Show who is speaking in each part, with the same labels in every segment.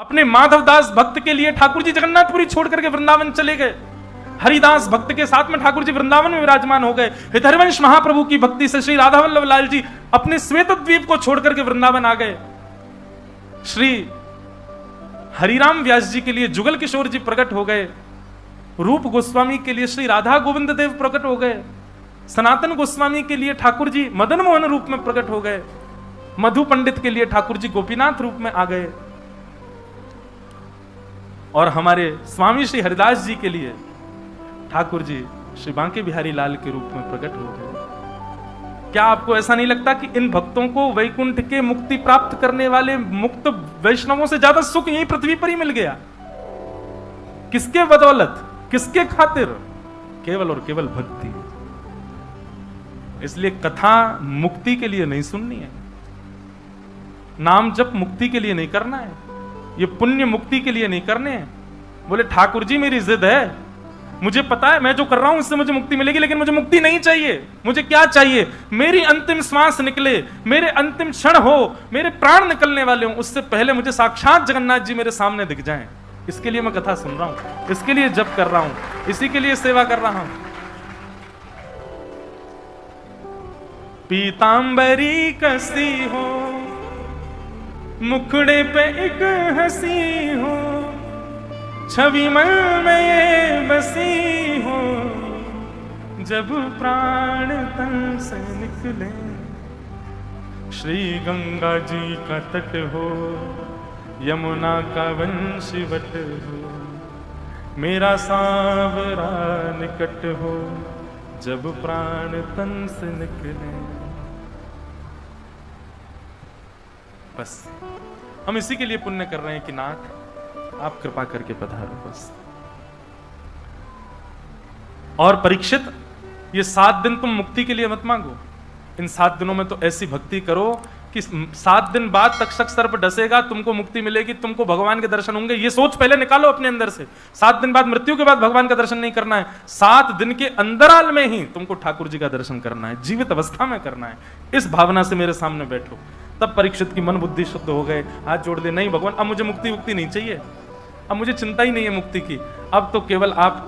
Speaker 1: अपने माधवदास भक्त के लिए ठाकुर जी जगन्नाथपुरी छोड़ करके वृंदावन चले गए। हरिदास भक्त के साथ में ठाकुर जी वृंदावन में विराजमान हो गए। हरिवंश महाप्रभु की भक्ति से श्री राधा वल्लभ लाल जी अपने श्वेत द्वीप को छोड़ करके वृंदावन आ गए। श्री हरिराम व्यास जी के लिए जुगल किशोर जी प्रकट हो गए। रूप गोस्वामी के लिए श्री राधा गोविंद देव प्रकट हो गए। सनातन गोस्वामी के लिए ठाकुर जी मदन मोहन रूप में प्रकट हो गए। मधु पंडित के लिए ठाकुर जी गोपीनाथ रूप में आ गए। और हमारे स्वामी श्री हरिदास जी के लिए ठाकुर जी श्री बांके बिहारी लाल के रूप में प्रकट हो गए। क्या आपको ऐसा नहीं लगता कि इन भक्तों को वैकुंठ के मुक्ति प्राप्त करने वाले मुक्त वैष्णवों से ज्यादा सुख यहीं पृथ्वी पर ही मिल गया? किसके बदौलत, किसके खातिर? केवल और केवल भक्ति। इसलिए कथा मुक्ति के लिए नहीं सुननी है, नाम जप मुक्ति के लिए नहीं करना है, ये पुण्य मुक्ति के लिए नहीं करने हैं। बोले ठाकुर जी मेरी जिद है, मुझे पता है मैं जो कर रहा हूं इससे मुझे मुक्ति मिलेगी, लेकिन मुझे मुक्ति नहीं चाहिए। मुझे क्या चाहिए? मेरी अंतिम श्वास निकले, मेरे अंतिम क्षण हो, मेरे प्राण निकलने वाले हो, उससे पहले मुझे साक्षात जगन्नाथ जी मेरे सामने दिख जाएं। इसके लिए मैं कथा सुन रहा हूं, इसके लिए जप कर रहा हूं, इसी के लिए सेवा कर रहा हूं। पीतांबरी कसी हो, मुखड़े पे एक हंसी हो, छवि मन में ये बसी हो, जब प्राण तन से निकले। श्री गंगा जी का तट हो, यमुना का वंशवट हो, मेरा सांवरा निकट हो, जब प्राण तन से निकले। बस हम इसी के लिए पुण्य कर रहे हैं कि नाथ आप कृपा करके पधारो बस। और परीक्षित, ये 7 दिन तुम मुक्ति के लिए मत मांगो। इन 7 दिनों में तो ऐसी भक्ति करो कि 7 दिन बाद तक्षक सर्प डसेगा, तुमको मुक्ति मिलेगी, तुमको भगवान के दर्शन होंगे। ये सोच पहले निकालो अपने अंदर से। 7 दिन बाद, मृत्यु के बाद भगवान का दर्शन नहीं करना है, 7 दिन के अंतराल में ही तुमको ठाकुर जी का दर्शन करना है, जीवित अवस्था में करना है। इस भावना से मेरे सामने बैठो। तब परीक्षित की मन बुद्धि शुद्ध हो गए, हाथ जोड़ दे, नहीं भगवान अब मुझे मुक्ति नहीं चाहिए, अब मुझे चिंता ही नहीं है मुक्ति की, अब तो केवल आप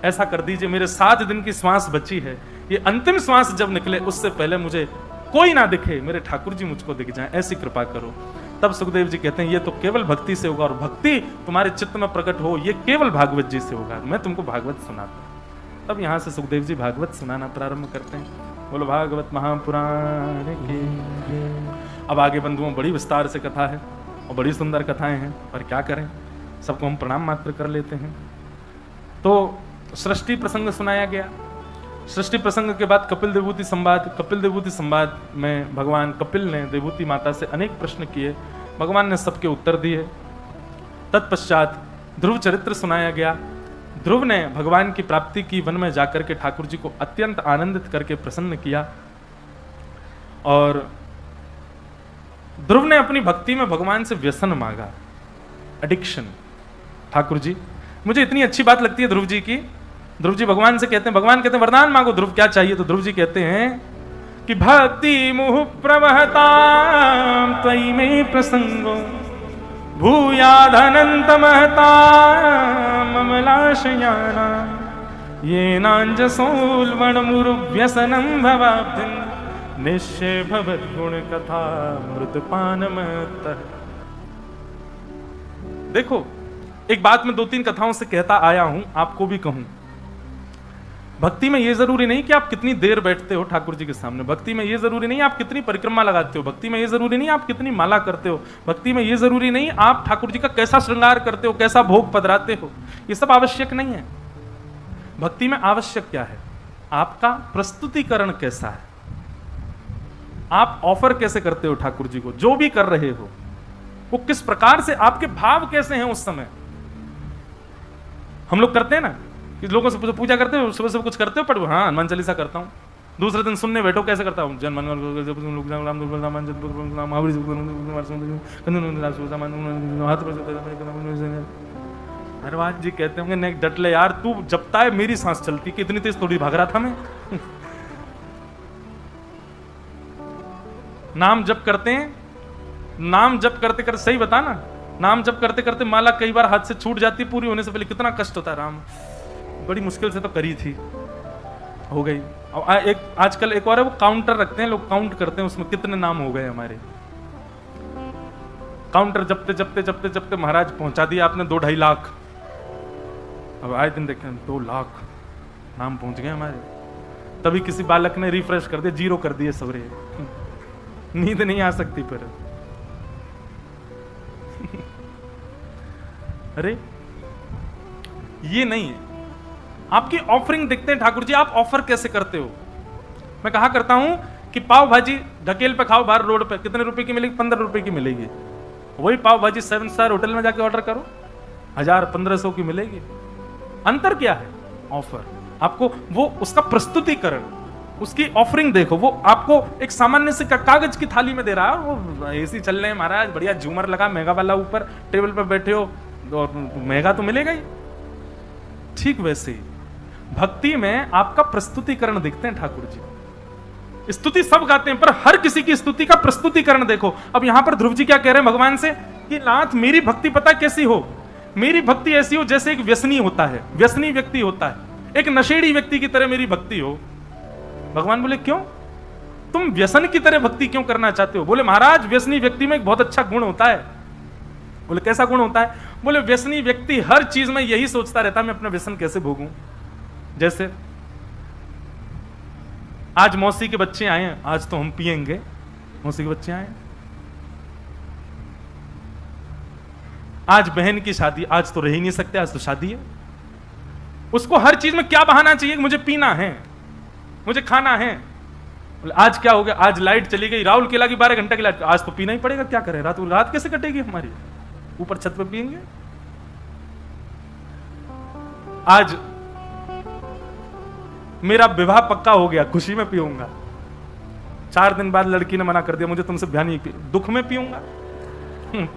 Speaker 1: ऐसा कर दीजिए, मेरे 7 दिन की श्वास बची है, ये अंतिम श्वास जब निकले उससे पहले मुझे कोई ना दिखे, मेरे ठाकुर जी मुझको दिख जाए, ऐसी कृपा करो। तब सुखदेव जी कहते हैं ये तो केवल भक्ति से होगा, और भक्ति तुम्हारे चित्त में प्रकट हो ये केवल भागवत जी से होगा। मैं तुमको भागवत सुनाता हूं। तब यहां से सुखदेव जी भागवत सुनाना प्रारंभ करते हैं। बोलो भागवत महापुराण की। अब आगे बंधुओं बड़ी विस्तार से कथा है और बड़ी सुंदर कथाएं हैं, पर क्या करें, सबको हम प्रणाम मात्र कर लेते हैं। तो सृष्टि प्रसंग सुनाया गया। सृष्टि प्रसंग के बाद कपिल देवूति संवाद। कपिल देवूति संवाद में भगवान कपिल ने देवूति माता से अनेक प्रश्न किए, भगवान ने सबके उत्तर दिए। तत्पश्चात ध्रुव चरित्र सुनाया गया। ध्रुव ने भगवान की प्राप्ति की, वन में जाकर के ठाकुर जी को अत्यंत आनंदित करके प्रसन्न किया। और ध्रुव ने अपनी भक्ति में भगवान से व्यसन मांगा, एडिक्शन। ठाकुर जी, मुझे इतनी अच्छी बात लगती है ध्रुव जी की। ध्रुव जी भगवान से कहते हैं, भगवान कहते हैं वरदान मांगो। ध्रुव क्या चाहिए? तो ध्रुव जी कहते हैं कि भक्ति मुह प्रवहता त्वयि में प्रसंगो भूयादनंत महता ममलाशयाना ये नांजसोल्वण मुरु व्यसनम भवाब्धिन निश्चय भवत गुण कथा मृतपान मत। देखो, एक बात मैं 2-3 कथाओं से कहता आया हूं, आपको भी कहूं। भक्ति में यह जरूरी नहीं कि आप कितनी देर बैठते हो ठाकुर जी के सामने। भक्ति में यह जरूरी नहीं आप कितनी परिक्रमा लगाते हो। भक्ति में यह जरूरी नहीं आप कितनी माला करते हो। भक्ति में यह जरूरी नहीं आप ठाकुर जी का कैसा श्रृंगार करते हो, कैसा भोग पधराते हो। ये सब आवश्यक नहीं है। भक्ति में आवश्यक क्या है? आपका प्रस्तुतिकरण कैसा है, आप ऑफर कैसे करते हो ठाकुर जी को, जो भी कर रहे हो वो किस प्रकार से, आपके भाव कैसे हैं उस समय। हम लोग करते हैं ना कि लोगों से पूजा करते हो, सुबह सुबह कुछ करते हो, पढ़ो, हाँ हनुमान चालीसा करता हूँ। दूसरे दिन सुनने बैठो, कैसे करता हूँ, जन हनुमान जी कहते होंगे नेक डट ले यार, तू जपता है मेरी सांस चलती, कि इतनी तेज थोड़ी भाग रहा था मैं। नाम जप करते हैं, नाम जप करते करते, सही बता ना, नाम जप करते करते माला कई बार हाथ से छूट जाती, पूरी होने से पहले कितना कष्ट होता है। राम बड़ी मुश्किल से तो करी थी, हो गई। एक आजकल एक और है, वो काउंटर रखते हैं लोग, काउंट करते हैं उसमें कितने नाम हो गए हमारे। काउंटर जपते जपते जपते जपते महाराज पहुंचा दिया आपने 2-2.5 लाख। अब आए दिन देखें 2 लाख नाम पहुंच गए हमारे। तभी किसी बालक ने रिफ्रेश कर दिया, 0 कर दिए सवरे। नींद नहीं आ सकती पर अरे ये नहीं है। आपकी ऑफरिंग देखते हैं ठाकुर जी, आप ऑफर कैसे करते हो। मैं कहा करता हूं कि पाव भाजी ढकेल पे खाओ बाहर रोड पे, कितने रुपए की मिलेगी? 15 रुपए की मिलेगी। वही पाव भाजी 7 स्टार होटल में जाके ऑर्डर करो, 1000-1500 की मिलेगी। अंतर क्या है? ऑफर। आपको वो उसका प्रस्तुतिकरण, उसकी ऑफरिंग देखो। वो आपको एक सामान्य से कागज की थाली में दे रहा है, वो एसी चल रहे हैं महाराज, बढ़िया झूमर लगा, महंगा वाला ऊपर टेबल पर बैठे हो, और महंगा तो मिलेगा ही। ठीक वैसे ही भक्ति में आपका प्रस्तुतिकरण देखते हैं ठाकुर जी। स्तुति सब गाते हैं, पर हर किसी की स्तुति का प्रस्तुतिकरण देखो। अब यहां पर ध्रुव जी क्या कह रहे हैं भगवान से कि नाथ मेरी भक्ति पता कैसी हो? मेरी भक्ति ऐसी हो जैसे एक व्यसनी होता है, व्यसनी व्यक्ति होता है, एक नशेड़ी व्यक्ति की तरह मेरी भक्ति हो। भगवान बोले क्यों? तुम व्यसन की तरह भक्ति क्यों करना चाहते हो? बोले महाराज व्यसनी व्यक्ति में एक बहुत अच्छा गुण होता है। बोले कैसा गुण होता है? बोले व्यसनी व्यक्ति हर चीज में यही सोचता रहता है मैं अपना व्यसन कैसे भोगूं। जैसे आज मौसी के बच्चे आए हैं, आज तो हम पिएंगे। मौसी के बच्चे आए, आज बहन की शादी, आज तो रह ही नहीं सकते, आज तो शादी है। उसको हर चीज में क्या बहाना चाहिए? मुझे पीना है, मुझे खाना है। बोले आज क्या हो गया? आज लाइट चली गई, राहुल केला की 12 घंटे की लाइट, आज तो पीना ही पड़ेगा, क्या करें? रात कैसे कटेगी हमारी? ऊपर छत पे पिएंगे। आज मेरा विवाह पक्का हो गया, खुशी में पीऊंगा। 4 दिन बाद लड़की ने मना कर दिया, मुझे तुमसे ब्याह नहीं पी, दुख में पीऊंगा।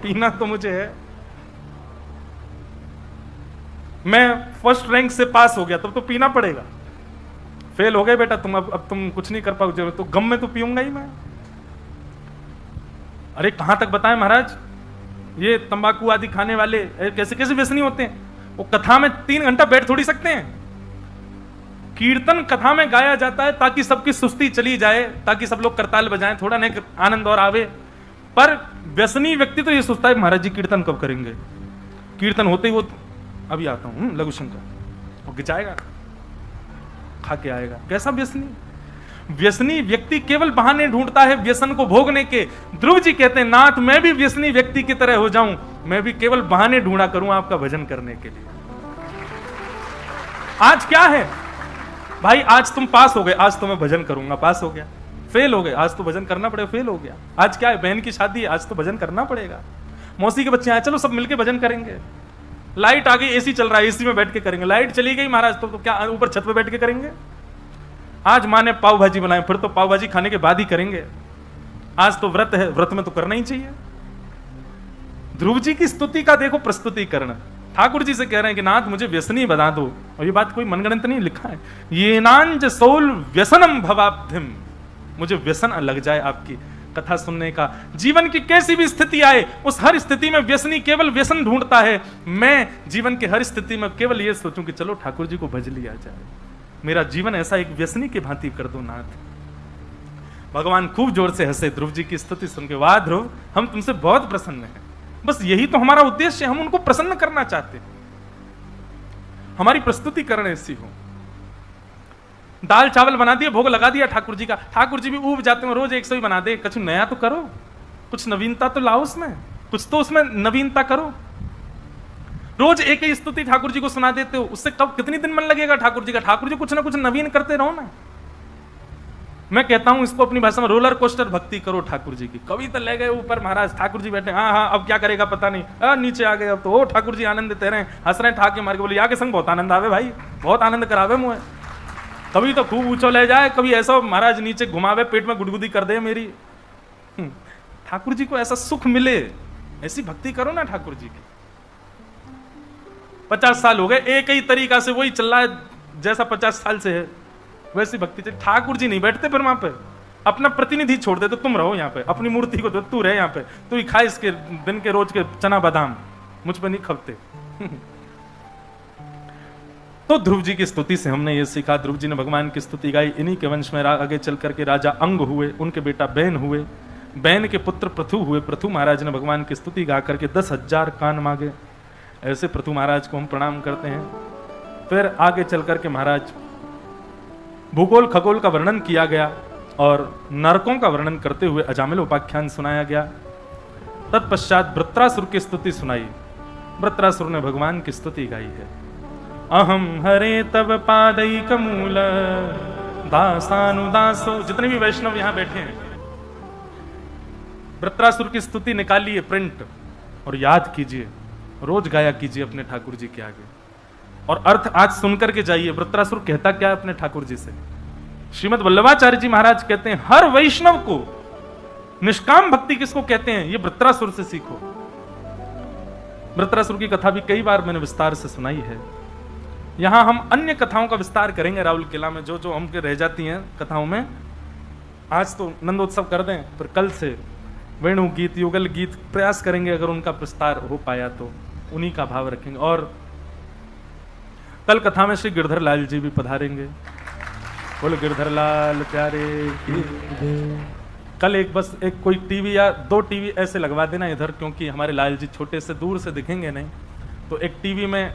Speaker 1: पीना तो मुझे है। मैं फर्स्ट रैंक से पास हो गया, तब तो पीना पड़ेगा। फेल हो गए बेटा तुम, अब तुम कुछ नहीं कर पाओगे, तो गम में तो पीऊंगा ही मैं। अरे कहां तक बताएं महाराज, ये तंबाकू आदि खाने वाले कैसे कैसे व्यसनी होते हैं। वो कथा में 3 घंटा बैठ थोड़ी सकते हैं। कीर्तन कथा में गाया जाता है ताकि सबकी सुस्ती चली जाए, ताकि सब लोग करताल बजाएं, थोड़ा नहीं आनंद और आवे। पर व्यसनी व्यक्ति तो ये सोचता है महाराज जी कीर्तन कब करेंगे। कीर्तन होते ही वो अभी आता हूं लघु शंकर, वो गिचाएगा, खा के आएगा। कैसा व्यसनी? व्यसनी व्यक्ति केवल बहाने ढूंढता है व्यसन को भोगने के। ध्रुव जी कहते हैं नाथ मैं भी व्यसनी व्यक्ति की तरह हो जाऊं, मैं भी केवल बहाने ढूंढा करूं आपका भजन करने के लिए। आज क्या है भाई, आज तुम पास हो गए, आज तो मैं भजन करूंगा, पास हो गया। फेल हो गए, आज तो भजन करना पड़ेगा, फेल हो गया। आज क्या है, बहन की शादी है, आज तो भजन करना पड़ेगा। मौसी के बच्चे आए, चलो सब मिलके भजन करेंगे। लाइट आ गई, एसी चल रहा है, एसी में बैठ के करेंगे। लाइट चली गई महाराज, तो क्या ऊपर छत पे बैठ के करेंगे? आज माँ ने पाव भाजी बनाए, फिर तो पाव भाजी खाने के बाद ही करेंगे। आज तो व्रत है, व्रत में तो करना ही चाहिए। ध्रुव जी की स्तुति का देखो प्रस्तुतिकरण। ठाकुर जी से कह रहे हैं कि नाथ मुझे व्यसनी बना दो। और ये बात कोई मनगणित नहीं, लिखा है ये नांज सोल व्यसनम भवाब्धिम, मुझे व्यसन लग जाए आपकी कथा सुनने का। जीवन की कैसी भी स्थिति आए, उस हर स्थिति में व्यसनी केवल व्यसन ढूंढता है। मैं जीवन की हर स्थिति में केवल ये सोचूं कि चलो ठाकुर जी को भज लिया जाए। मेरा जीवन ऐसा एक व्यसनी की भांति कर दो नाथ। भगवान खूब जोर से हंसे ध्रुव जी की स्तुति सुन के। वाह ध्रुव, हम तुमसे बहुत प्रसन्न हैं। बस यही तो हमारा उद्देश्य है, हम उनको प्रसन्न करना चाहते हैं। हमारी प्रस्तुतिकरण ऐसी हो। दाल चावल बना दिया, भोग लगा दिया ठाकुर जी का। ठाकुर जी भी ऊब जाते हैं, रोज 100 ही बना दे। कुछ नया तो करो, कुछ नवीनता तो लाओ उसमें, कुछ तो उसमें नवीनता करो। रोज एक ही स्तुति ठाकुर जी को सुना देते हो, उससे कब कितनी दिन मन लगेगा ठाकुर जी का? ठाकुर जी कुछ ना कुछ नवीन करते रहो ना। मैं कहता हूं इसको अपनी भाषा में रोलर कोस्टर भक्ति करो ठाकुर जी की। कभी तो ले गए ऊपर महाराज, ठाकुर जी बैठे, हाँ हाँ अब क्या करेगा पता नहीं, नीचे आ गए, अब तो ओ ठाकुर जी आनंद देते रहे, हंस रहे, ठाके मार के बोले या के संग बहुत आनंद आवे भाई, बहुत आनंद करावे मुझे। कभी तो खूब ऊंचो ले जाए, कभी ऐसा महाराज नीचे घुमावे, पेट में गुदगुदी कर दे मेरी। ठाकुर जी को ऐसा सुख मिले, ऐसी भक्ति करो ना ठाकुर जी की। 50 साल हो गए, एक ही तरीका से वही चल रहा है जैसा 50 साल से है, वैसी भक्ति चाहिए। ठाकुर जी नहीं बैठते फिर वहां पे, अपना प्रतिनिधि छोड़ दे तो तुम रहो यहाँ पे, अपनी मूर्ति को दो, तू रहे यहाँ पे, तू ही खा इसके दिन के रोज के चना बादाम, मुझ पे नहीं खपते। तो ध्रुव जी की स्तुति से हमने ये सीखा, ध्रुव जी ने भगवान की स्तुति गाई। इन्हीं के वंश में आगे चल करके राजा अंग हुए, उनके बेटा बैन हुए, बैन के पुत्र पृथु हुए। पृथु महाराज ने भगवान की स्तुति गा करके 10,000 कान मांगे। ऐसे पृथु महाराज को हम प्रणाम करते हैं। फिर आगे चल करके महाराज भूगोल खगोल का वर्णन किया गया और नरकों का वर्णन करते हुए अजामिल उपाख्यान सुनाया गया। तत्पश्चात वृत्रासुर की स्तुति सुनाई। वृत्रासुर ने भगवान की स्तुति गाई है। अहम हरे तब पादैक मूल दासानुदासो। जितने भी वैष्णव यहां बैठे हैं, वृत्रासुर की स्तुति निकालिए प्रिंट और याद कीजिए, रोज गाया कीजिए अपने ठाकुर जी के आगे, और अर्थ आज सुनकर के जाइए वृत्रासुर कहता क्या है अपने ठाकुर जी से। श्रीमद वल्लभाचार्य जी महाराज कहते हैं हर वैष्णव को निष्काम भक्ति किसको कहते हैं, ये वृत्रासुर से सीखो। वृत्रासुर की कथा भी कई बार मैंने विस्तार से सुनाई है। यहां हम अन्य कथाओं का विस्तार करेंगे राहुल किला में, जो जो हमके रह जाती हैं कथाओं में। आज तो नंदोत्सव कर दें, फिर कल से वेणु गीत युगल गीत प्रयास करेंगे, अगर उनका विस्तार हो पाया तो उन्हीं का भाव रखेंगे। और कल कथा में श्री गिरधर लाल जी भी पधारेंगे। बोले गिरधर लाल प्यारे की। कल एक कोई टीवी या 2 टीवी ऐसे लगवा देना इधर, क्योंकि हमारे लाल जी छोटे से दूर से दिखेंगे नहीं, तो एक टीवी में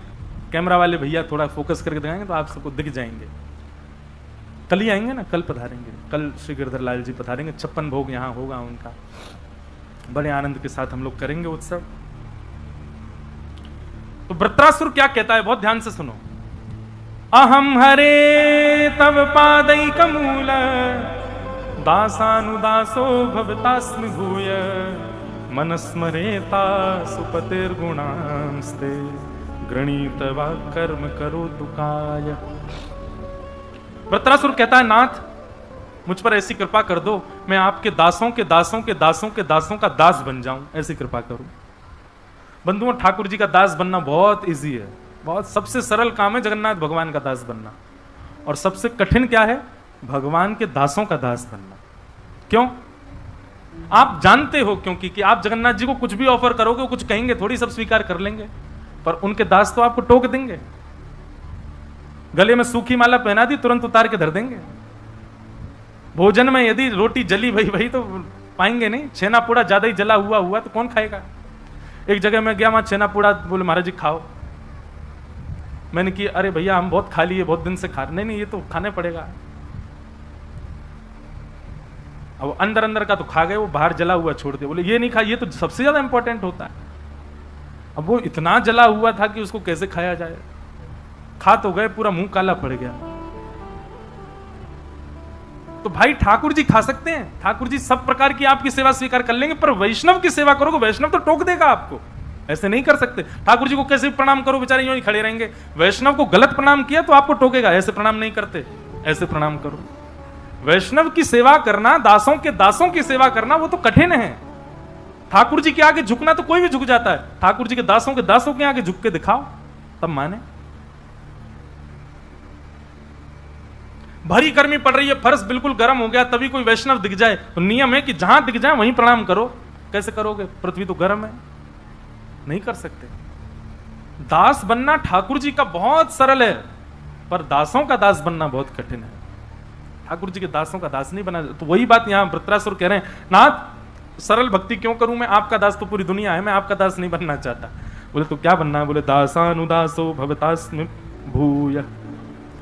Speaker 1: कैमरा वाले भैया थोड़ा फोकस करके दिखाएंगे तो आप सबको दिख जाएंगे। कल ही आएंगे ना, कल पधारेंगे। कल श्री गिरधर लाल जी पधारेंगे। 56 भोग यहाँ होगा उनका, बड़े आनंद के साथ हम लोग करेंगे उत्सव। तो वृत्रासुर क्या कहता है, बहुत ध्यान से सुनो। अहम हरे तव पादैक मूल दासानुदासो भवतास्मि भूय मनस्मरेता सुपतिर्गुणांस्ते गृणीत वा कर्म करो दुकाय। वृत्रासुर कहता है नाथ मुझ पर ऐसी कृपा कर दो, मैं आपके दासों के दासों के दासों के दासों का दास बन जाऊं, ऐसी कृपा करो। बंधुओं, ठाकुर जी का दास बनना बहुत इजी है, बहुत सबसे सरल काम है जगन्नाथ भगवान का दास बनना, और सबसे कठिन क्या है, भगवान के दासों का दास बनना। क्यों? आप जानते हो क्योंकि कि आप जगन्नाथ जी को कुछ भी ऑफर करोगे, कुछ कहेंगे थोड़ी सब स्वीकार कर लेंगे, पर उनके दास तो आपको टोक देंगे। गले में सूखी माला पहना दी, तुरंत उतार के धर देंगे। भोजन में यदि रोटी जली भई तो पाएंगे नहीं, छेना पूड़ा ज्यादा ही जला हुआ तो कौन खाएगा। एक जगह मैं गया, वहां छेना पूड़ा, बोले महाराज जी खाओ। मैंने कि अरे भैया हम बहुत खा लिए, बहुत दिन से खा। नहीं ये तो खाने पड़ेगा। अब अंदर अंदर का तो खा गए, वो बाहर जला हुआ छोड़ दिया। बोले ये नहीं खा, ये तो सबसे ज्यादा इंपॉर्टेंट होता है। अब वो इतना जला हुआ था कि उसको कैसे खाया जाए। खा तो गए, पूरा मुंह काला पड़ गया। तो भाई ठाकुर जी खा सकते हैं, ठाकुर जी सब प्रकार की आपकी सेवा स्वीकार कर लेंगे, पर वैष्णव की सेवा करोगे, वैष्णव तो टोक देगा आपको। ऐसे नहीं कर सकते। ठाकुर जी को कैसे प्रणाम करो, बेचारे यूं ही खड़े रहेंगे। वैष्णव को गलत प्रणाम किया तो आपको टोकेगा, ऐसे प्रणाम नहीं करते, ऐसे प्रणाम करो। वैष्णव की सेवा करना, दासों के दासों की सेवा करना, वो तो कठिन है। ठाकुर जी के आगे झुकना तो कोई भी झुक जाता है, ठाकुर जी के दासों के आगे झुक के दिखाओ, तब माने। भरी गर्मी पड़ रही है, फर्श बिल्कुल गर्म हो गया, तभी कोई वैष्णव दिख जाए तो नियम है कि जहां दिख जाए वहीं प्रणाम करो। कैसे करोगे, पृथ्वी तो गर्म है, नहीं कर सकते। दास बनना ठाकुर जी का बहुत सरल है, पर दासों का दास बनना बहुत कठिन है। ठाकुर जी के दासों का दास नहीं बना। तो वही बात यहां वृत्रासुर कह रहे हैं, नाथ सरल भक्ति क्यों करूं, मैं आपका दास तो पूरी दुनिया है, मैं आपका दास नहीं बनना चाहता। बोले तो क्या बनना है, बोले दासानुदासो भवतास्मि भूय,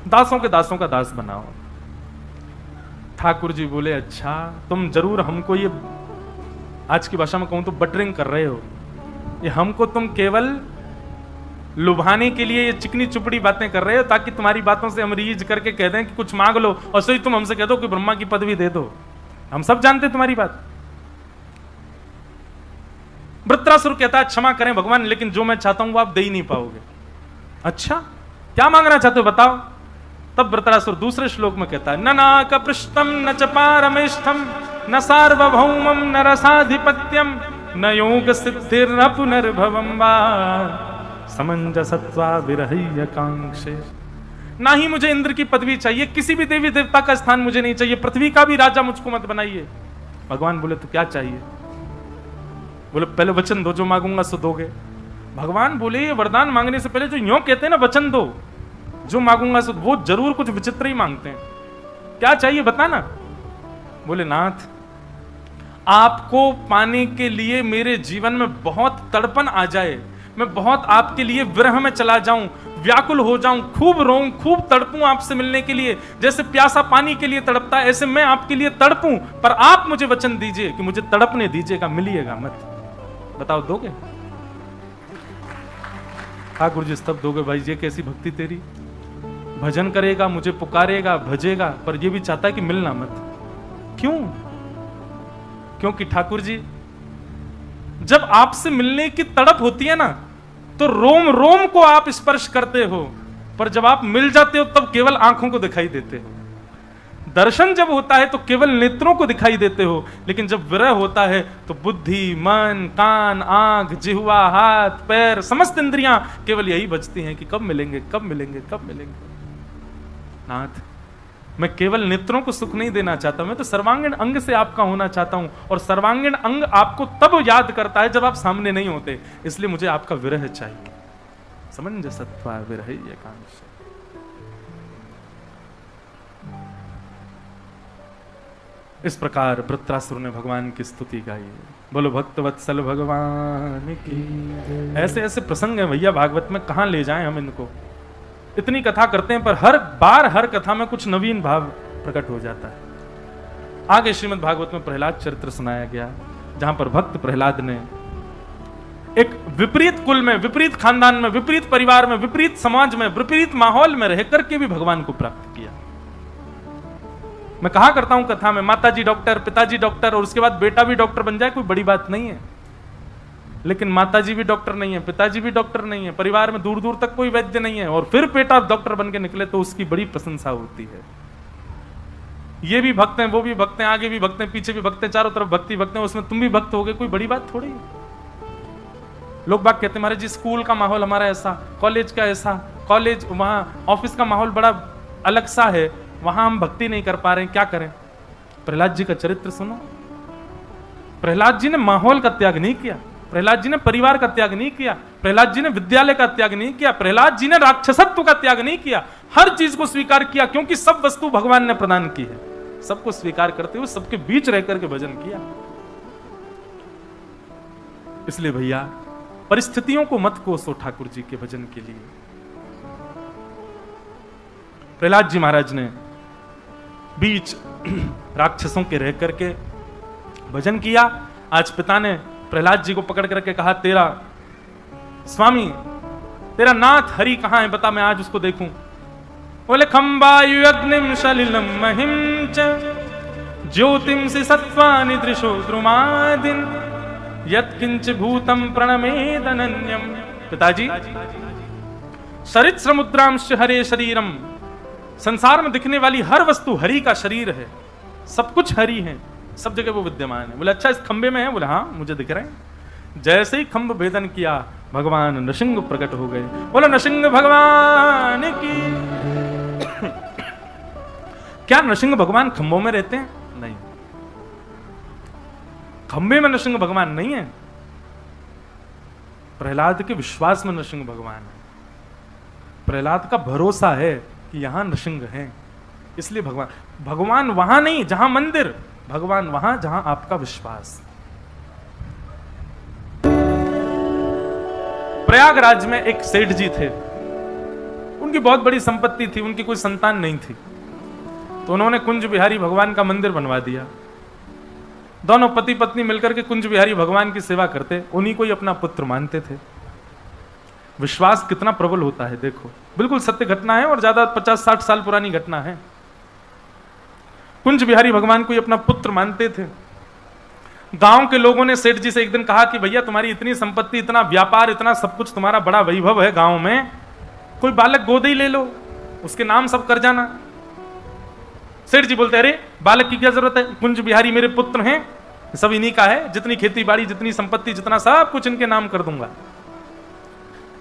Speaker 1: दासों के दासों का दास बनाओ। ठाकुर जी बोले अच्छा, तुम जरूर हमको ये, आज की भाषा में कहूं तो बटरिंग कर रहे हो, ये हमको तुम केवल लुभाने के लिए ये चिकनी चुपड़ी बातें कर रहे हो, ताकि तुम्हारी बातों से हम रीझ करके कह दें कि कुछ मांग लो, और सही तुम हमसे कह दो कि ब्रह्मा की पदवी दे दो। हम सब जानते तुम्हारी बात। वृत्रासुर कहता है क्षमा करें भगवान, लेकिन जो मैं चाहता हूं वो आप दे ही नहीं पाओगे। अच्छा क्या मांगना चाहते हो बताओ। तब वृत्रासुर दूसरे श्लोक में कहता है, न नाक पृष्ठम न च पारमेष्ठम न सार्वभौमम न रसाधिपत्यम न योग सिद्धिर न पुनर्भवम वा समंजसत्वा विरह्य कांक्षे। ना ही मुझे इंद्र की पदवी चाहिए, किसी भी देवी देवता का स्थान मुझे नहीं चाहिए, पृथ्वी का भी राजा मुझको मत बनाइए। भगवान बोले तो क्या चाहिए? बोले पहले वचन दो, जो मांगूंगा सो दोगे। भगवान बोले ये वरदान मांगने से पहले जो यूं कहते हैं ना वचन दो, जो मांगूंगा सो, वो जरूर कुछ विचित्र ही मांगते हैं। क्या चाहिए बताना? बोले नाथ, आपको पाने के लिए मेरे जीवन में बहुत तड़पन आ जाए, मैं बहुत आपके लिए विरह में चला जाऊं, व्याकुल हो जाऊं, खूब रोऊं, खूब तड़पूं आपसे मिलने के लिए, जैसे प्यासा पानी के लिए तड़पता है, ऐसे मैं आपके लिए तड़पूं, पर आप मुझे वचन दीजिए कि मुझे तड़पने दीजिएगा, मिलिएगा मत। बताओ दोगे? ठाकुर जी तब दोगे भाई, ये कैसी भक्ति तेरी? भजन करेगा, मुझे पुकारेगा, भजेगा, पर ये भी चाहता है कि मिलना मत। क्यों? क्योंकि ठाकुर जी जब आपसे मिलने की तड़प होती है ना, तो रोम रोम को आप स्पर्श करते हो, पर जब आप मिल जाते हो तब केवल आंखों को दिखाई देते हो। दर्शन जब होता है तो केवल नेत्रों को दिखाई देते हो, लेकिन जब विरह होता है तो बुद्धि, मन, कान, आंख, जिह्वा, हाथ, पैर, समस्त इंद्रियां केवल यही बजती हैं कि कब मिलेंगे, कब मिलेंगे, कब मिलेंगे। नाथ, मैं केवल नेत्रों को सुख नहीं देना चाहता, मैं तो सर्वांगीण अंग से आपका होना चाहता हूं, और सर्वांगीण अंग आपको तब याद करता है जब आप सामने नहीं होते, इसलिए मुझे आपका विरह चाहिए। समंजसत्वा विरह एकांश। इस प्रकार वृत्रासुर ने भगवान की स्तुति गाई। बोलो भक्त वत्सल भगवान की। ऐसे ऐसे प्रसंग हैं भैया भागवत में, कहां ले जाएं हम इनको। इतनी कथा करते हैं पर हर बार हर कथा में कुछ नवीन भाव प्रकट हो जाता है। आगे श्रीमद् भागवत में प्रहलाद चरित्र सुनाया गया, जहां पर भक्त प्रहलाद ने एक विपरीत कुल में, विपरीत खानदान में, विपरीत परिवार में, विपरीत समाज में, विपरीत माहौल में रह करके भी भगवान को प्राप्त किया। मैं कहा करता हूं कथा में, माताजी डॉक्टर, पिताजी डॉक्टर, और उसके बाद बेटा भी डॉक्टर बन जाए कोई बड़ी बात नहीं है। लेकिन माताजी भी डॉक्टर नहीं है, पिताजी भी डॉक्टर नहीं है, परिवार में दूर दूर तक कोई वैद्य नहीं है, और फिर बेटा डॉक्टर बन के निकले तो उसकी बड़ी प्रशंसा होती है। ये भी भक्त हैं, वो भी भक्त हैं, आगे भी भक्त हैं, पीछे भी भक्त हैं, चारों तरफ भक्ति भक्त हैं, उसमें तुम भी भक्त हो गए, कोई बड़ी बात थोड़ी है। लोग बात कहते हैं महाराज जी स्कूल का माहौल हमारा ऐसा, कॉलेज का ऐसा, कॉलेज वहां ऑफिस का माहौल बड़ा अलग सा है, वहां हम भक्ति नहीं कर पा रहे हैं, क्या करें? प्रहलाद जी का चरित्र सुनो। प्रहलाद जी ने माहौल का त्याग नहीं किया, प्रहलाद जी ने परिवार का त्याग नहीं किया, प्रहलाद जी ने विद्यालय का त्याग नहीं किया, प्रहलाद जी ने राक्षसत्व का त्याग नहीं किया, हर चीज को स्वीकार किया, क्योंकि सब वस्तु भगवान ने प्रदान की है। सबको स्वीकार करते हुए सबके बीच रह करके भजन किया। इसलिए भैया परिस्थितियों को मत कोसो ठाकुर जी के भजन के लिए। प्रहलाद जी महाराज ने बीच राक्षसों के रह करके भजन किया। आज पिता ने प्रहलाद जी को पकड़ करके कहा, तेरा स्वामी, तेरा नाथ हरि कहां है, बता, मैं आज उसको देखूं। बोले खंबायु अग्निम सलिलम महिम च ज्योतिम से सत्वानि दृशो द्रुमादिन यत्किंच भूतम प्रणमेदनन्यम। पिताजी, सरित्स्र मुद्रांश हरे शरीरम, संसार में दिखने वाली हर वस्तु हरि का शरीर है, सब कुछ हरि है, सब जगह वो विद्यमान है। बोले अच्छा इस खंबे में है? बोले हाँ मुझे दिख रहे हैं। जैसे ही खंभ भेदन किया भगवान नृसिंह प्रकट हो गए। बोले नृसिंह भगवान की। क्या नृसिंह भगवान खंभों में रहते हैं? नहीं, खंबे में नृसिंह भगवान नहीं है, प्रहलाद के विश्वास में नृसिंह भगवान है। प्रहलाद का भरोसा है कि यहां नृसिंह है, इसलिए भगवान वहां नहीं जहां मंदिर, भगवान वहां जहां आपका विश्वास। प्रयागराज में एक सेठ जी थे, उनकी बहुत बड़ी संपत्ति थी, उनकी कोई संतान नहीं थी, तो उन्होंने कुंज बिहारी भगवान का मंदिर बनवा दिया। दोनों पति पत्नी मिलकर के कुंज बिहारी भगवान की सेवा करते, उन्हीं को ही अपना पुत्र मानते थे। विश्वास कितना प्रबल होता है देखो, बिल्कुल सत्य घटना है और ज्यादा 50-60 साल पुरानी घटना है। कुंज बिहारी भगवान को ही अपना पुत्र मानते थे। गांव के लोगों ने सेठ जी से एक दिन कहा कि भैया तुम्हारी इतनी संपत्ति, इतना व्यापार, इतना सब कुछ, तुम्हारा बड़ा वैभव है गांव में, कोई बालक गोद ही ले लो, उसके नाम सब कर जाना। सेठ जी बोलते अरे बालक की क्या जरूरत है, कुंज बिहारी मेरे पुत्र हैं, सब इन्हीं का है, जितनी खेती बाड़ी, जितनी संपत्ति, जितना सब कुछ इनके नाम कर दूंगा।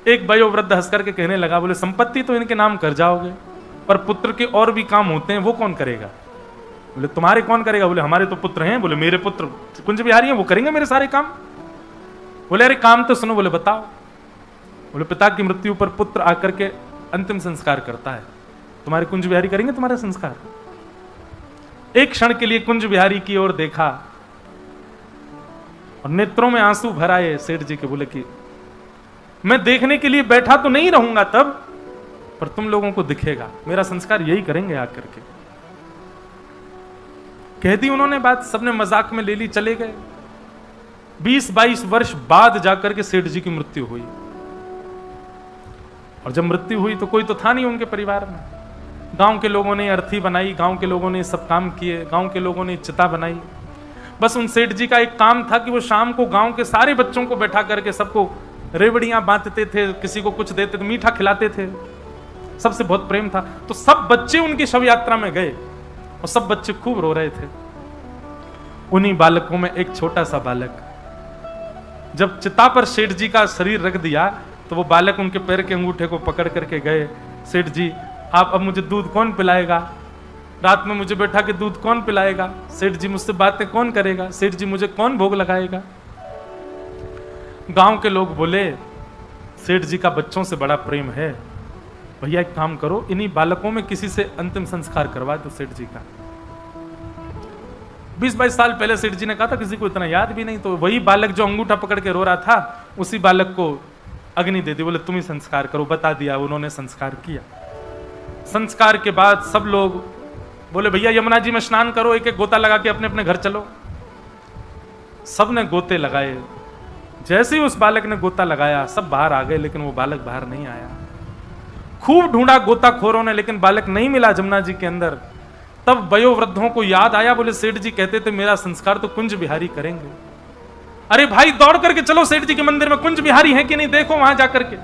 Speaker 1: एक वयोवृद्ध हंस करके कहने लगा, बोले संपत्ति तो इनके नाम कर जाओगे, पर पुत्र के और भी काम होते हैं, वो कौन करेगा? बोले तुम्हारे कौन करेगा? बोले हमारे तो पुत्र हैं। बोले मेरे पुत्र कुंज बिहारी हैं, वो करेंगे मेरे सारे काम। बोले अरे काम तो सुनो। बोले बताओ। बोले पिता की मृत्यु पर पुत्र आकर के अंतिम संस्कार करता है, तुम्हारे कुंज बिहारी करेंगे तुम्हारा संस्कार? एक क्षण के लिए कुंज बिहारी की ओर देखा और नेत्रों में आंसू भर आए सेठ जी के। बोले कि मैं देखने के लिए बैठा तो नहीं रहूंगा तब, पर तुम लोगों को दिखेगा, मेरा संस्कार यही करेंगे आकर के। कह दी उन्होंने बात, सबने मजाक में ले ली, चले गए। 20-22 वर्ष बाद जाकर के सेठ जी की मृत्यु हुई। और जब मृत्यु हुई तो कोई तो था नहीं उनके परिवार में। गांव के लोगों ने अर्थी बनाई, गांव के लोगों ने सब काम किए, गांव के लोगों ने चिता बनाई। बस उन सेठ जी का एक काम था कि वो शाम को गांव के सारे बच्चों को बैठा करके सबको रेवड़ियां बांटते थे, किसी को कुछ देते थे, मीठा खिलाते थे, सबसे बहुत प्रेम था। तो सब बच्चे उनकी शव यात्रा में गए और सब बच्चे खूब रो रहे थे। उन्हीं बालकों में एक छोटा सा बालक, जब चिता पर सेठ जी का शरीर रख दिया तो वो बालक उनके पैर के अंगूठे को पकड़ करके गए, सेठ जी आप अब मुझे दूध कौन पिलाएगा? रात में मुझे बैठा के दूध कौन पिलाएगा? सेठ जी मुझसे बातें कौन करेगा? सेठ जी मुझे कौन भोग लगाएगा? गांव के लोग बोले सेठ जी का बच्चों से बड़ा प्रेम है, भैया एक काम करो, इन्हीं बालकों में किसी से अंतिम संस्कार करवा दो सेठ जी का। 20-22 साल पहले सेठ जी ने कहा था, किसी को इतना याद भी नहीं। तो वही बालक जो अंगूठा पकड़ के रो रहा था, उसी बालक को अग्नि दे दी। बोले तुम ही संस्कार करो। बता दिया, उन्होंने संस्कार किया। संस्कार के बाद सब लोग बोले भैया यमुना जी में स्नान करो, एक एक गोता लगा के अपने अपने घर चलो। सबने गोते लगाए। जैसे ही उस बालक ने गोता लगाया सब बाहर आ गए, लेकिन वो बालक बाहर नहीं आया। खूब ढूंढा गोताखोरों ने, लेकिन बालक नहीं मिला जमुना जी के अंदर। तब वयोवृद्धों को याद आया, बोले सेठ जी कहते थे मेरा संस्कार तो कुंज बिहारी करेंगे। अरे भाई दौड़ करके चलो सेठ जी के मंदिर में, कुंज बिहारी है कि नहीं देखो वहां जाकर के।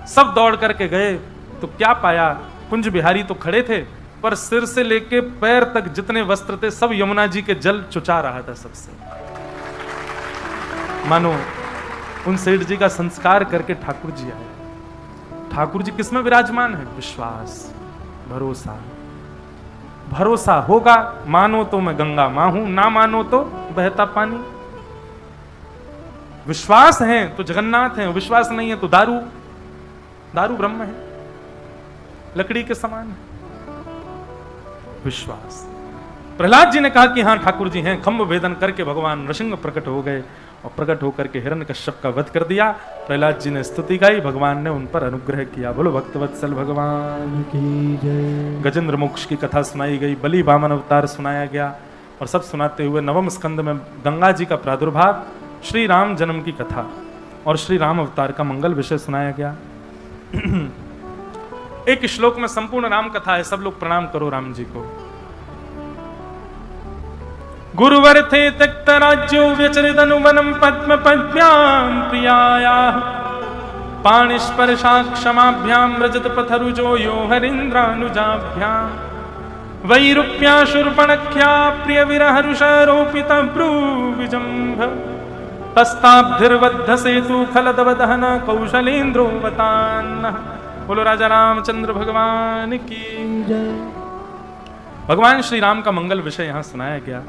Speaker 1: सब दौड़ करके गए तो क्या पाया, कुंज बिहारी तो खड़े थे, पर सिर से लेके पैर तक जितने वस्त्र थे सब यमुना जी के जल चुचा रहा था सबसे। मानो उन सेठ जी का संस्कार करके ठाकुर जी आए। ठाकुर जी किसमें विराजमान है? विश्वास, भरोसा। भरोसा होगा, मानो तो मैं गंगा मां हूं, ना मानो तो बहता पानी। विश्वास है तो जगन्नाथ है, विश्वास नहीं है तो दारू ब्रह्म है, लकड़ी के समान है। विश्वास। प्रहलाद जी ने कहा कि हां ठाकुर जी हैं। खंभ भेदन करके भगवान नृसिंह प्रकट हो गए और प्रकट होकर के हिरण्यकश्यप का वध कर दिया। प्रहलाद जी ने स्तुति गाई, भगवान ने उन पर अनुग्रह किया। बोलो भक्तवत्सल भगवान की जय। गजेंद्र मोक्ष की कथा सुनाई गई, बलि वामन अवतार सुनाया गया, और सब सुनाते हुए नवम स्कंद में गंगा जी का प्रादुर्भाव, श्री राम जन्म की कथा और श्री राम अवतार का मंगल विषय सुनाया गया। एक श्लोक में संपूर्ण राम कथा है। सब लोग प्रणाम करो राम जी को। गुरुवर थे त्यक्त राज्यो व्यचरितनुवनम पद्म पद्भ्याम प्रियाया पाणिस्पर्शा क्षमाभ्याम रजत पथरुजो यो हरीन्द्रानुजाभ्याम वैरूप्या शूर्पणख्या प्रिय विरहरुषारोपित भ्रूविजम्भ तस्ताब्धिर्बद्ध सेतु खलदवदहन कौशलेन्द्रोवतान्नः। बोलो राजा रामचंद्र भगवान की जय। भगवान श्री राम का मंगल विषय यहां सुनाया गया।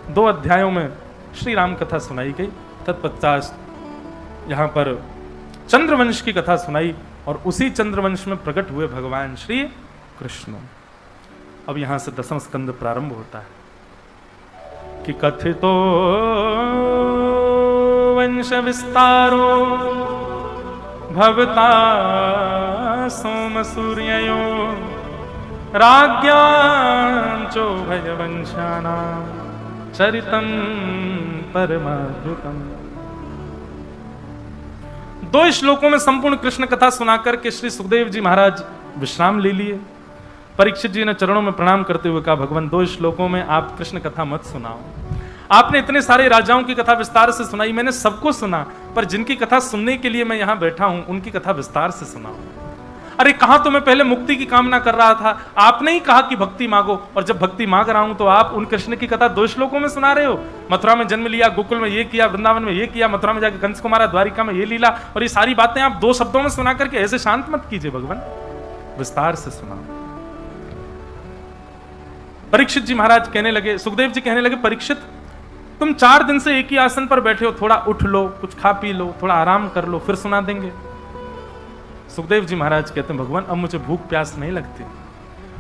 Speaker 1: 2 अध्यायों में श्री राम कथा सुनाई गई। तत्पश्चात यहां पर चंद्रवंश की कथा सुनाई और उसी चंद्रवंश में प्रकट हुए भगवान श्री कृष्ण। अब यहां से 10वां स्कंद प्रारंभ होता है कि कथितो वंश विस्तारो भवता सोम सूर्ययो राज्ञांचो भयवंशानां चरितम परमाद्भुतम। 2 श्लोकों में संपूर्ण कृष्ण कथा सुनाकर के श्री सुखदेव जी महाराज विश्राम ले लिए। परीक्षित जी ने चरणों में प्रणाम करते हुए कहा, भगवान 2 श्लोकों में आप कृष्ण कथा मत सुनाओ। आपने इतने सारे राजाओं की कथा विस्तार से सुनाई, मैंने सबको सुना, पर जिनकी कथा सुनने के लिए मैं यहां बैठा हूं उनकी कथा विस्तार से सुनाओ। अरे कहा तो मैं पहले मुक्ति की कामना कर रहा था, आपने ही कहा कि भक्ति मांगो, और जब भक्ति मांग रहा हूं तो आप उन कृष्ण की कथा 2 श्लोकों में सुना रहे हो। मथुरा में जन्म लिया, गोकुल में ये किया, वृंदावन में ये किया, मथुरा में जाकर कंस को मारा, द्वारिका में ये लीला, और ये सारी बातें आप 2 शब्दों में सुना करके ऐसे शांत मत कीजिए भगवान, विस्तार से सुनाओ। परीक्षित जी महाराज कहने लगे, सुखदेव जी कहने लगे, परीक्षित तुम 4 दिन से एक ही आसन पर बैठे हो, थोड़ा उठ लो, कुछ खा पी लो, थोड़ा आराम कर लो, फिर सुना देंगे। सुखदेव जी महाराज कहते हैं, भगवान अब मुझे भूख प्यास नहीं लगती,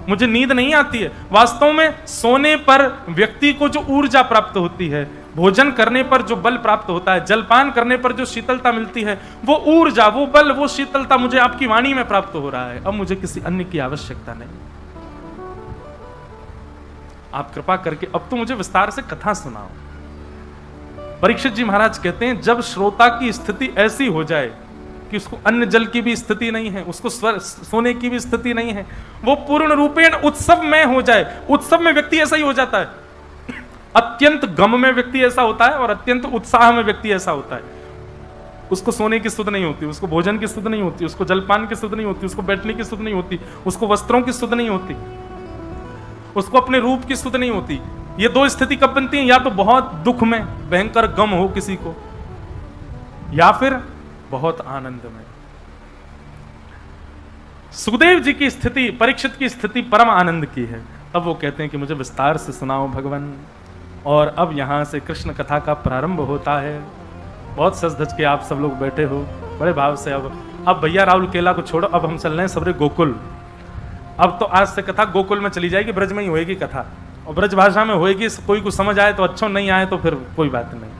Speaker 1: मुझे नींद नहीं आती है। वास्तव में सोने पर व्यक्ति को जो ऊर्जा प्राप्त होती है, भोजन करने पर जो बल प्राप्त होता है, जलपान करने पर जो शीतलता मिलती है, वो ऊर्जा, वो बल, वो शीतलता मुझे आपकी वाणी में प्राप्त हो रहा है। अब मुझे किसी अन्य की आवश्यकता नहीं। आप कृपा करके अब तो मुझे विस्तार से कथा सुनाओ। परीक्षित जी महाराज कहते हैं, जब श्रोता की स्थिति ऐसी हो जाए कि उसको अन्न जल की भी स्थिति नहीं है, उसको सोने की भी स्थिति नहीं है, वो पूर्ण रूपेण उत्सव में हो जाए। उत्सव में व्यक्ति ऐसा ही हो जाता है। अत्यंत गम में व्यक्ति ऐसा होता है और अत्यंत उत्साह में व्यक्ति ऐसा होता है। उसको सोने की सुध नहीं होती, उसको भोजन की सुध नहीं होती, उसको जलपान की सुध नहीं होती, उसको बैठने की सुध नहीं होती, उसको वस्त्रों की सुध नहीं होती, उसको अपने रूप की सुध नहीं होती। ये 2 स्थिति कब बनती है? या तो बहुत दुख में भयंकर गम हो किसी को, या फिर बहुत आनंद में। सुखदेव जी की स्थिति, परीक्षित की स्थिति परम आनंद की है। अब वो कहते हैं कि मुझे विस्तार से सुनाओ भगवान। और अब यहां से कृष्ण कथा का प्रारंभ होता है। बहुत सज धज के आप सब लोग बैठे हो बड़े भाव से। अब भैया राहुल केला को छोड़ो, अब हम चल रहे हैं सबरे गोकुल। अब तो आज से कथा गोकुल में चली जाएगी, ब्रज में ही होएगी कथा, और ब्रज भाषा में होएगी। कोई को समझ आए तो अच्छा, नहीं आए तो फिर कोई बात नहीं।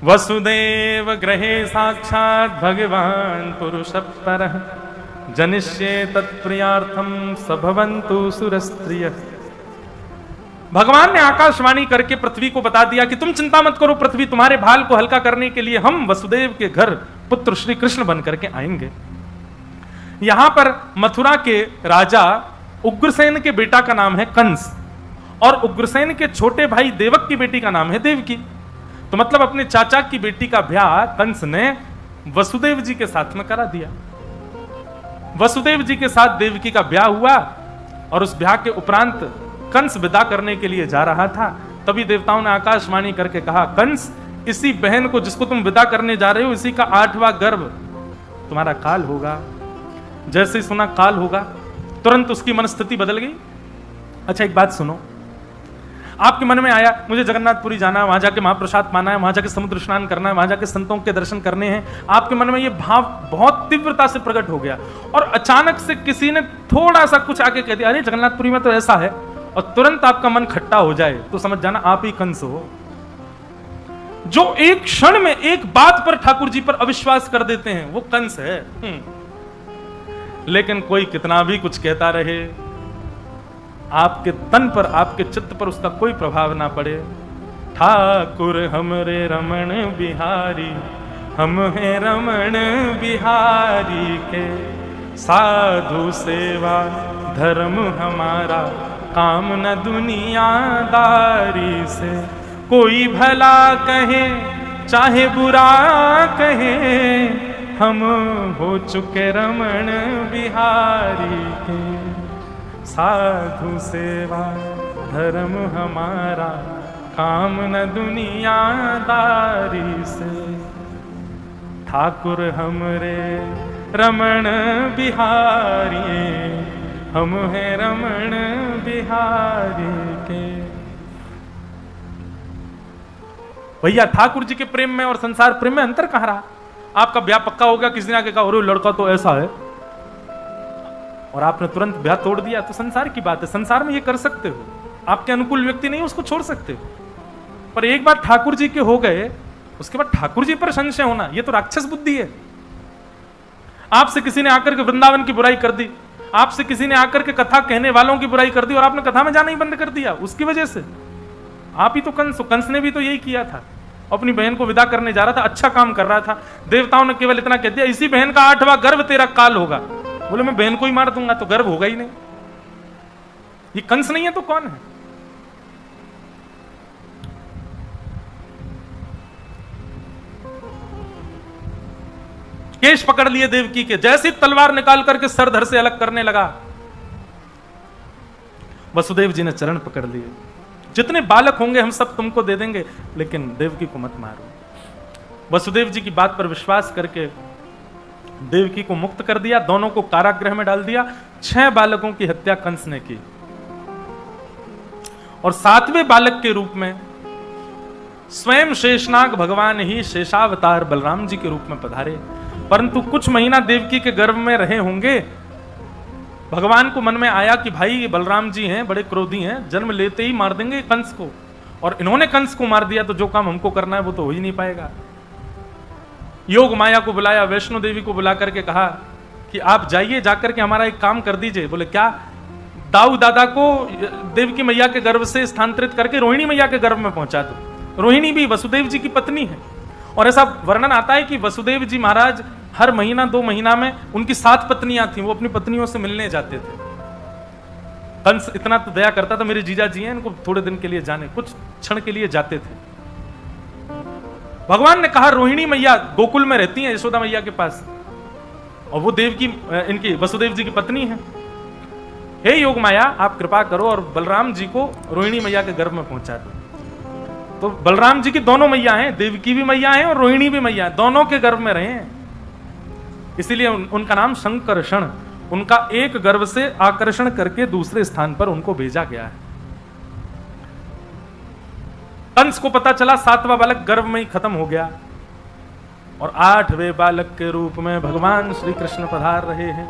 Speaker 1: वसुदेव गृहे साक्षात् भगवान पुरुष परः जनिष्ये तत्प्रियार्थम सभवन्तु सुरस्त्रियः। भगवान ने आकाशवाणी करके पृथ्वी को बता दिया कि तुम चिंता मत करो, पृथ्वी तुम्हारे भाल को हल्का करने के लिए हम वसुदेव के घर पुत्र श्री कृष्ण बन करके आएंगे। यहां पर मथुरा के राजा उग्रसेन के बेटा का नाम है कंस, और उग्रसेन के छोटे भाई देवक की बेटी का नाम है देवकी। तो मतलब अपने चाचा की बेटी का ब्याह कंस ने वसुदेव जी के साथ में करा दिया। वसुदेव जी के साथ देवकी का ब्याह हुआ, और उस ब्याह के उपरांत कंस विदा करने के लिए जा रहा था। तभी देवताओं ने आकाशवाणी करके कहा, कंस, इसी बहन को जिसको तुम विदा करने जा रहे हो, इसी का 8वां गर्भ तुम्हारा काल होगा। जैसे ही सुना काल होगा, तुरंत उसकी मनस्थिति बदल गई। अच्छा एक बात सुनो, आपके मन में आया मुझे जगन्नाथपुरी जाना है, वहां जाके महाप्रसाद पाना है, वहां जाके समुद्र स्नान करना है, वहां जाके संतों के दर्शन करने हैं। आपके मन में ये भाव बहुत तीव्रता से प्रकट हो गया, और अचानक से किसी ने थोड़ा सा कुछ आके कह दिया, अरे जगन्नाथपुरी में तो ऐसा है, और तुरंत आपका मन खट्टा हो जाए, तो समझ जाना आप ही कंस हो, जो एक क्षण में एक बात पर ठाकुर जी पर अविश्वास कर देते हैं, वो कंस है। लेकिन कोई कितना भी कुछ कहता रहे, आपके तन पर, आपके चित्त पर उसका कोई प्रभाव ना पड़े। ठाकुर हमरे रमण बिहारी, हम हैं रमण बिहारी के, साधु सेवा धर्म हमारा, काम न दुनियादारी से। कोई भला कहे चाहे बुरा कहे, हम हो चुके रमण बिहारी के, साधु सेवा धर्म हमारा, काम न दुनियादारी से। ठाकुर हमरे रमण बिहारी, हम हैं रमण बिहारी के। भैया ठाकुर जी के प्रेम में और संसार प्रेम में अंतर कहां रहा? आपका ब्याह पक्का हो गया, किसी ने आके कहा अरे लड़का तो ऐसा है, और आपने तुरंत ब्याह तोड़ दिया, तो संसार की बात है, संसार में ये कर सकते हो। आपके अनुकूल व्यक्ति नहीं, उसको छोड़ सकते हो। पर एक बार ठाकुर जी के हो गए, उसके बाद ठाकुर जी पर संशय होना, ये तो राक्षस बुद्धि है। आपसे किसी ने आकर के वृंदावन की बुराई कर दी, आपसे किसी ने आकर के कथा कहने वालों की बुराई कर दी, और आपने कथा में जाना ही बंद कर दिया उसकी वजह से। आप ही तो कंस ने भी तो यही किया था, अपनी बहन को विदा करने जा रहा था, अच्छा काम कर रहा था। देवताओं ने केवल इतना कह दिया, इसी बहन का 8वां गर्भ तेरा काल होगा। बोले मैं बहन को ही मार दूंगा, तो गर्भ होगा ही नहीं। ये कंस नहीं है तो कौन है? केश पकड़ लिए देवकी के, जैसी तलवार निकाल करके सर धर से अलग करने लगा। वसुदेव जी ने चरण पकड़ लिए, जितने बालक होंगे हम सब तुमको दे देंगे, लेकिन देवकी को मत मारो। वसुदेव जी की बात पर विश्वास करके देवकी को मुक्त कर दिया, दोनों को कारागृह में डाल दिया। 6 बालकों की हत्या कंस ने की और 7वें बालक के रूप में स्वयं शेषनाग भगवान ही शेषावतार बलराम जी के रूप में पधारे। परंतु कुछ महीना देवकी के गर्भ में रहे होंगे, भगवान को मन में आया कि भाई ये बलराम जी हैं, बड़े क्रोधी हैं, जन्म लेते ही मार देंगे कंस को, और इन्होंने कंस को मार दिया तो जो काम हमको करना है वो तो हो ही नहीं पाएगा। योग माया को बुलाया, वैष्णो देवी को बुला करके कहा कि आप जाइए, जाकर के हमारा एक काम कर दीजिए। बोले क्या? दाऊ दादा को देवकी मैया के गर्भ से स्थानांतरित करके रोहिणी मैया के गर्भ में पहुंचा दो। रोहिणी भी वसुदेव जी की पत्नी है, और ऐसा वर्णन आता है कि वसुदेव जी महाराज हर महीना 2 महीना में उनकी 7 पत्नियां थी, वो अपनी पत्नियों से मिलने जाते थे। कंस इतना तो दया करता था, मेरे जीजा जी हैं, इनको थोड़े दिन के लिए जाने, कुछ क्षण के लिए जाते थे। भगवान ने कहा रोहिणी मैया गोकुल में रहती हैं यशोदा मैया के पास, और वो देव की इनकी वसुदेव जी की पत्नी है। हे योग माया, आप कृपा करो और बलराम जी को रोहिणी मैया के गर्भ में पहुंचा दो। तो बलराम जी की दोनों मैया हैं, देवकी भी मैया हैं और रोहिणी भी मैया, दोनों के गर्भ में रहे हैं। इसीलिए उनका नाम शंकरषण, उनका एक गर्भ से आकर्षण करके दूसरे स्थान पर उनको भेजा गया है। कंस को पता चला 7वां बालक गर्भ में ही खत्म हो गया, और 8वें बालक के रूप में भगवान श्री कृष्ण पधार रहे हैं।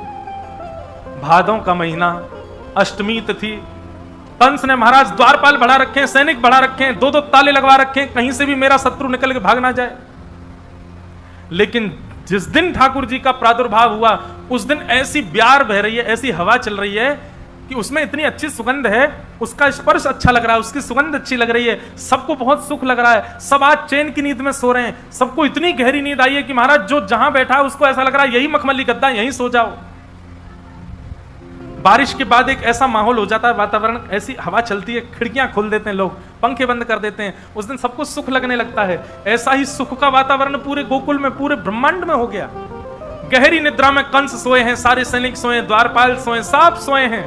Speaker 1: भादों का महीना, अष्टमी तिथि। कंस ने महाराज द्वारपाल बढ़ा रखे हैं, सैनिक बढ़ा रखे हैं, 2-2 ताले लगवा रखे हैं, कहीं से भी मेरा शत्रु निकल के भाग ना जाए। लेकिन जिस दिन ठाकुर जी का प्रादुर्भाव हुआ, उस दिन ऐसी ब्यार बह रही है, ऐसी हवा चल रही है कि उसमें इतनी अच्छी सुगंध है, उसका स्पर्श अच्छा लग रहा है, उसकी सुगंध अच्छी लग रही है, सबको बहुत सुख लग रहा है। सब आज चैन की नींद में सो रहे हैं, सबको इतनी गहरी नींद आई है कि महाराज जो जहां बैठा है उसको ऐसा लग रहा है यही मखमली गद्दा, यहीं सो जाओ। बारिश के बाद एक ऐसा माहौल हो जाता है, वातावरण, ऐसी हवा चलती है, खिड़कियां खोल देते हैं लोग, पंखे बंद कर देते हैं, उस दिन सबको सुख लगने लगता है। ऐसा ही सुख का वातावरण पूरे गोकुल में, पूरे ब्रह्मांड में हो गया। गहरी निद्रा में कंस सोए हैं, सारे सैनिक सोए, द्वारपाल सोए, सब सोए हैं,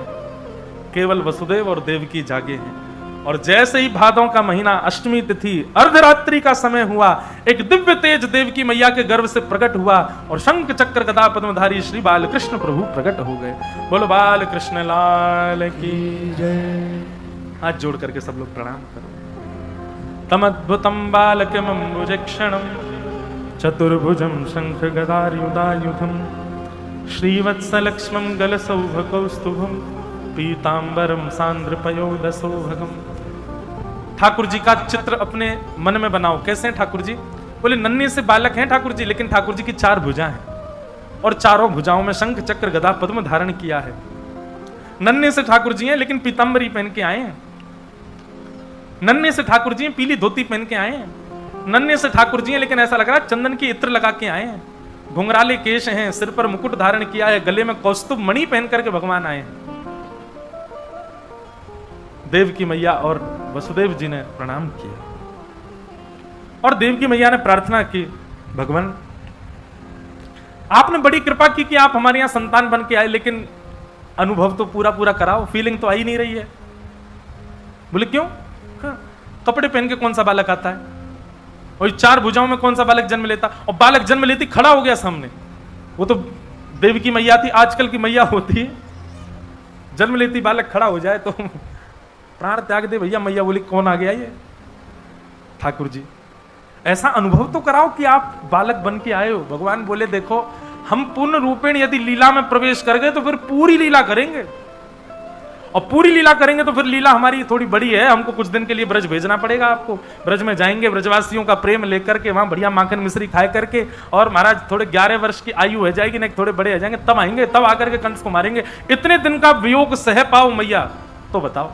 Speaker 1: केवल वसुदेव और देवकी जागे हैं। और जैसे ही भादों का महीना, अष्टमी तिथि, अर्धरात्रि का समय हुआ, एक दिव्य तेज देवकी मैया के गर्भ से प्रकट हुआ और शंख चक्र गदा पद्मधारी श्री बाल कृष्ण प्रभु प्रकट हो गए। बोलो बाल कृष्ण लाल की जय। हाथ जोड़ करके सब लोग प्रणाम करो। तमद्भुतम बालकमम्बुजक्षणम चतुर्भुजम शंख गदायुधायुधम श्रीवत्सलक्ष्मं गलसौभकौस्तुभम पीतांबरम सांद्रपयोदसौभगम। ठाकुर जी का चित्र अपने मन में बनाओ। कैसे हैं ठाकुर जी? बोले नन्हे से बालक हैं ठाकुर जी, लेकिन ठाकुर जी की 4 भुजा हैं और चारों भुजाओं में शंख चक्र गदा पद्म धारण किया है। नन्हे से ठाकुर जी हैं लेकिन पीतांबरी पहन के आए हैं। नन्हे से ठाकुर जी हैं, पीली धोती पहन के आए हैं। नन्हे से ठाकुर जी हैं लेकिन ऐसा लग रहा है चंदन की इत्र लगा के आए हैं। घुंघराले केश हैं, सिर पर मुकुट धारण किया है, गले में कौस्तुभ मणि पहन करके भगवान आए हैं। देवकी मैया और वसुदेव जी ने प्रणाम किया और देवकी मैया ने प्रार्थना की, भगवान आपने बड़ी कृपा की कि आप हमारे यहां संतान बन के आए, लेकिन अनुभव तो पूरा पूरा कराओ, फीलिंग तो आ ही नहीं रही है। बोले क्यों? कपड़े पहन के कौन सा बालक आता है? और 4 भुजाओं में कौन सा बालक जन्म लेता? और बालक जन्म लेती खड़ा हो गया सामने। वो तो देवकी मैया थी, आजकल की मैया होती है, जन्म लेती बालक खड़ा हो जाए तो प्राण त्याग दे भैया। मैया बोली कौन आ गया ये? ठाकुर जी। ऐसा अनुभव तो कराओ कि आप बालक बन के आए हो। भगवान बोले देखो, हम पूर्ण रूपेण यदि लीला में प्रवेश कर गए तो फिर पूरी लीला करेंगे, और पूरी लीला करेंगे तो फिर लीला हमारी थोड़ी बड़ी है, हमको कुछ दिन के लिए ब्रज भेजना पड़ेगा आपको। ब्रज में जाएंगे, ब्रजवासियों का प्रेम लेकर के, वहां बढ़िया माखन मिश्री खाए करके, और महाराज थोड़े 11 वर्ष की आयु हो जाएगी, नहीं थोड़े बड़े हो जाएंगे, तब आएंगे, तब आकर के कंस को मारेंगे। इतने दिन का वियोग सह पाओ मैया तो बताओ।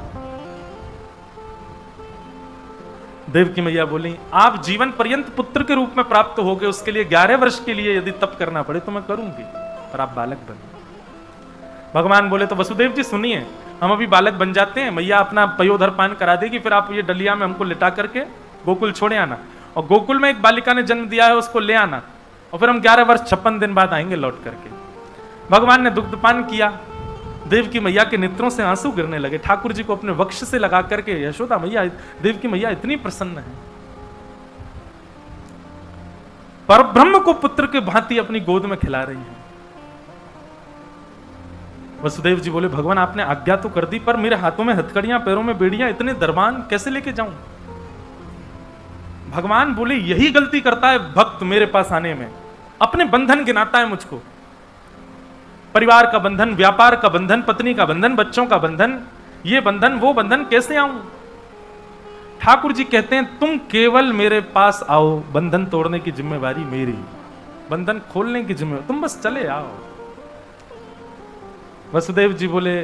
Speaker 1: देवकी मैया बोली आप जीवन पर्यंत पुत्र के रूप में प्राप्त हो गए, उसके लिए 11 वर्ष के लिए यदि तप करना पड़े तो मैं करूंगी, पर आप बालक बने। भगवान बोले तो वसुदेव जी सुनिए, हम अभी बालक बन जाते हैं, मैया अपना पयोधर पान करा देगी, फिर आप ये डलिया में हमको लिटा करके गोकुल छोड़े आना, और गोकुल में एक बालिका ने जन्म दिया है उसको ले आना, और फिर हम 11 वर्ष 56 दिन बाद आएंगे लौट करके। भगवान ने दुग्धपान किया, देवकी मैया के नेत्रों से आंसू गिरने लगे। ठाकुर जी को अपने वक्ष से लगा करके यशोदा मैया, देवकी मैया इतनी प्रसन्न है, परब्रह्म को पुत्र के भांति अपनी गोद में खिला रही है। वसुदेव जी बोले भगवान आपने आज्ञा तो कर दी, पर मेरे हाथों में हथकड़ियां, पैरों में बेड़ियां, इतने दरबान कैसे लेके जाऊं? भगवान बोले यही गलती करता है भक्त मेरे पास आने में, अपने बंधन गिनाता है मुझको, परिवार का बंधन, व्यापार का बंधन, पत्नी का बंधन, बच्चों का बंधन, ये बंधन वो बंधन, कैसे आऊं? ठाकुर जी कहते हैं तुम केवल मेरे पास आओ, बंधन तोड़ने की जिम्मेवारी मेरी, बंधन खोलने की जिम्मेवारी, तुम बस चले आओ। वसुदेव जी बोले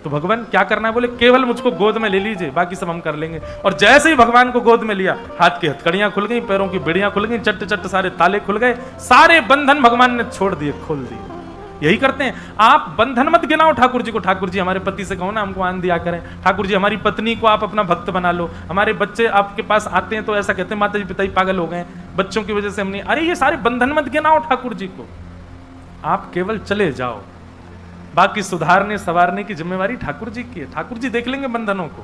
Speaker 1: तो भगवान क्या करना है? बोले केवल मुझको गोद में ले लीजिए, बाकी सब हम कर लेंगे। और जैसे ही भगवान को गोद में लिया, हाथ की हथकड़ियां खुल गई, पैरों की बेड़ियां खुल गई, चट्ट चट्ट सारे ताले खुल गए, सारे बंधन भगवान ने छोड़ दिए, खोल दिए। यही करते हैं, आप बंधन मत गिनाओ ठाकुर जी को। ठाकुर जी हमारे पति से कहो ना हमको आन दिया करें, ठाकुर जी हमारी पत्नी को आप अपना भक्त बना लो, हमारे बच्चे आपके पास आते हैं तो ऐसा कहते हैं माता जी पिता ही पागल हो गए, बच्चों की वजह से हम नहीं। अरे ये सारे बंधन मत गिनाओ ठाकुर जी को, आप केवल चले जाओ, बाकी सुधारने संवारने की जिम्मेवारी ठाकुर जी की है, ठाकुर जी देख लेंगे बंधनों को।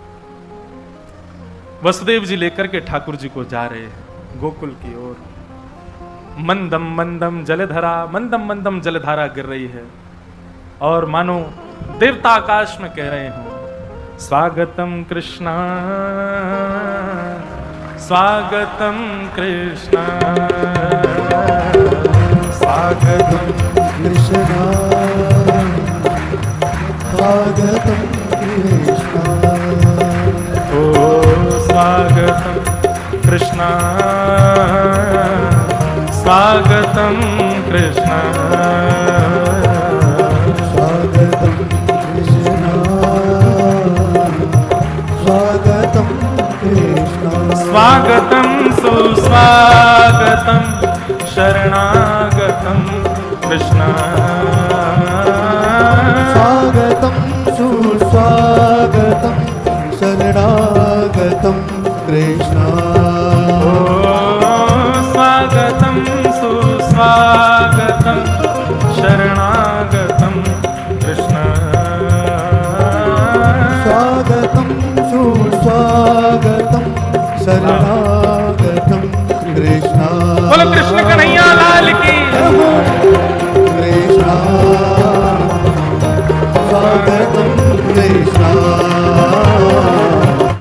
Speaker 1: वसुदेव जी लेकर के ठाकुर जी को जा रहे हैं गोकुल की ओर। मंदम मंदम जलधारा, मंदम मंदम जलधारा गिर रही है, और मानो देवता आकाश में कह रहे हो स्वागतम कृष्णा, स्वागतम कृष्णा, स्वागतम
Speaker 2: कृष्णा, स्वागतम कृष्णा,
Speaker 1: ओ स्वागतम कृष्णा, स्वागतम कृष्णा,
Speaker 2: स्वागतम कृष्णा, स्वागतम कृष्णा,
Speaker 1: स्वागतम सुस्वागतम शरणागतम कृष्णा,
Speaker 2: स्वागतम सुस्वागतम शरणागतम कृष्णा,
Speaker 1: स्वागतम सुस्वागतम शरणागतम कृष्ण,
Speaker 2: स्वागतम सुस्वागतम शरणागतम कृष्णा।
Speaker 1: बोलो कृष्ण कन्हैया लाल की।